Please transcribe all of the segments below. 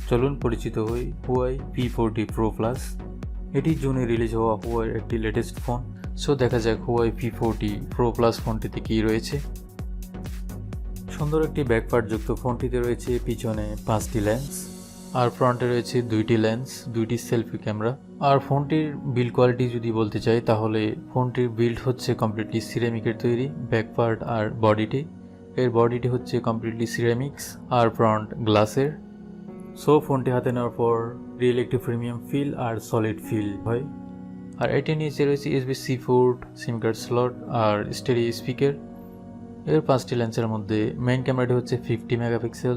চলুন পরিচিত হই Huawei P40 Pro Plus। এটি জুনে রিলিজ হওয়া Huawei একটি লেটেস্ট ফোন। সো দেখা যাক Huawei P40 Pro Plus ফোনটিতে কী রয়েছে। সুন্দর একটি ব্যাকপার্ট যুক্ত ফোনটিতে রয়েছে পিছনে 5টি লেন্স আর ফ্রন্টে রয়েছে 2টি লেন্স, 2টি সেলফি ক্যামেরা। আর ফোনটির বিল্ড কোয়ালিটি যদি বলতে চাই তাহলে ফোনটির বিল্ড হচ্ছে কমপ্লিটলি সিরামিকের তৈরি, ব্যাকপার্ট আর বডিটি। এর বডিটি হচ্ছে কমপ্লিটলি সিরামিক্স আর ফ্রন্ট গ্লাসের। সো ফোনটি হাতে নেওয়ার পর রিয়েল একটি প্রিমিয়াম ফিল আর সলিড ফিল হয়। আর এটির নিচে রয়েছে USB-C port, SIM card slot আর স্টেরিও স্পিকার। এর 5টি লেন্সের মধ্যে মেইন ক্যামেরাটি হচ্ছে 50 মেগাপিক্সেল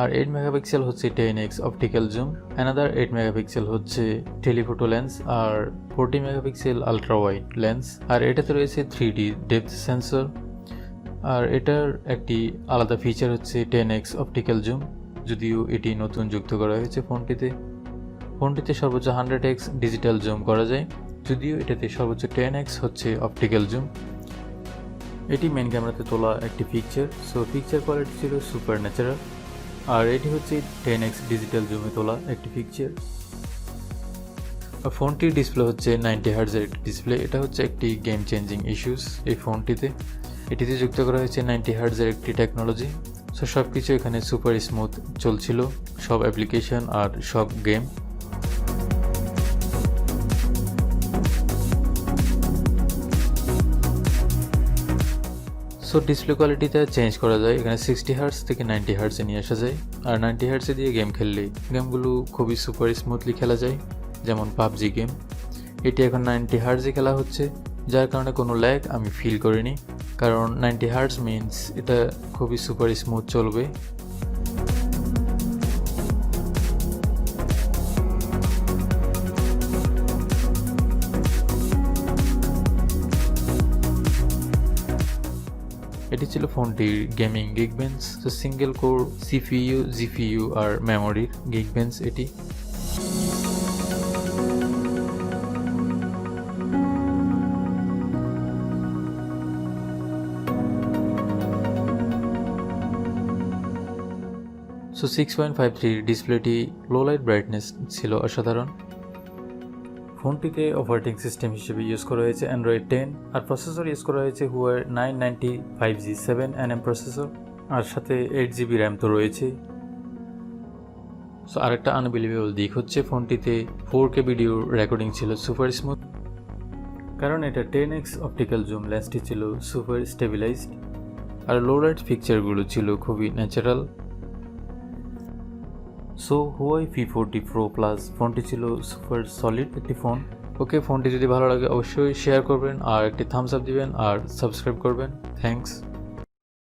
আর 8 মেগাপিক্সেল হচ্ছে 10x optical zoom, another 8 megapixel হচ্ছে টেলিফোটো লেন্স আর 40 মেগাপিক্সেল আলট্রা ওয়াইড লেন্স। আর এটাতে রয়েছে 3D ডেপথ সেন্সর। আর এটার একটি আলাদা ফিচার হচ্ছে 10x অপটিক্যাল জুম, যদিও এটি নতুন যুক্ত করা হয়েছে ফোনটিতে সর্বোচ্চ 100x ডিজিটাল জুম করা যায়, যদিও এটাতে সর্বোচ্চ 10x হচ্ছে অপটিক্যাল জুম। এটি মেন ক্যামেরাতে তোলা একটি পিকচার, সো পিকচার কোয়ালিটি ছিল সুপার ন্যাচারাল। আর এটি হচ্ছে 10x ডিজিটাল জুমে তোলা একটি পিকচার। ফোনটির ডিসপ্লে হচ্ছে 90 হার্জের একটি ডিসপ্লে। এটা হচ্ছে একটি গেম চেঞ্জিং ইস্যুস এই ফোনটিতে। এটিতে যুক্ত করা হয়েছে 90 হার্জের একটি টেকনোলজি। সো সব কিছু এখানে সুপার স্মুথ চলছিল, সব অ্যাপ্লিকেশন আর সব গেম। সো ডিসপ্লে কোয়ালিটিতে চেঞ্জ করা যায়, এখানে 60 হার্টজ থেকে 90 হার্টজে নিয়ে আসা যায়। আর 90 হার্টজে দিয়ে গেম খেললে গেমগুলো খুবই সুপার স্মুথলি খেলা যায়, যেমন পাবজি গেম। এটি এখন 90 হার্টজে খেলা হচ্ছে, যার কারণে কোনো ল্যাগ আমি ফিল করিনি, কারণ 90 হার্টজ মিনস এটা খুবই সুপার স্মুথ চলবে। এটি ছিল ফোনটির গেমিং গিগবেঞ্চ। তো সিঙ্গেল কোর CPU, GPU আর মেমোরির গিগবেঞ্চ এটি। সো 6.53 ডিসপ্লেটি, লো লাইট ব্রাইটনেস ছিল অসাধারণ। ফোনটিতে অপারেটিং সিস্টেম হিসেবে ইউজ করা হয়েছে Android 10 আর প্রসেসর ইউজ করা হয়েছে Huawei 995G 7nm প্রসেসর, আর সাথে 8GB র্যাম তো রয়েছে। সো আরেকটা আনবিলিভেবল দিক হচ্ছে ফোনটিতে 4K ভিডিও রেকর্ডিং ছিল সুপার স্মুথ, কারণ এটা 10x অপটিক্যাল জুম লেন্সটি ছিল সুপার স্টেবিলাইজড আর লো লাইট পিকচারগুলো ছিল খুবই natural. So Huawei P40 Pro Plus ফোনটি ছিল সুপার সলিড একটি ফোন। ওকে, ফোনটি যদি ভালো লাগে অবশ্যই শেয়ার করবেন আর একটি থামস আপ দিবেন আর সাবস্ক্রাইব করবেন। থ্যাঙ্কস।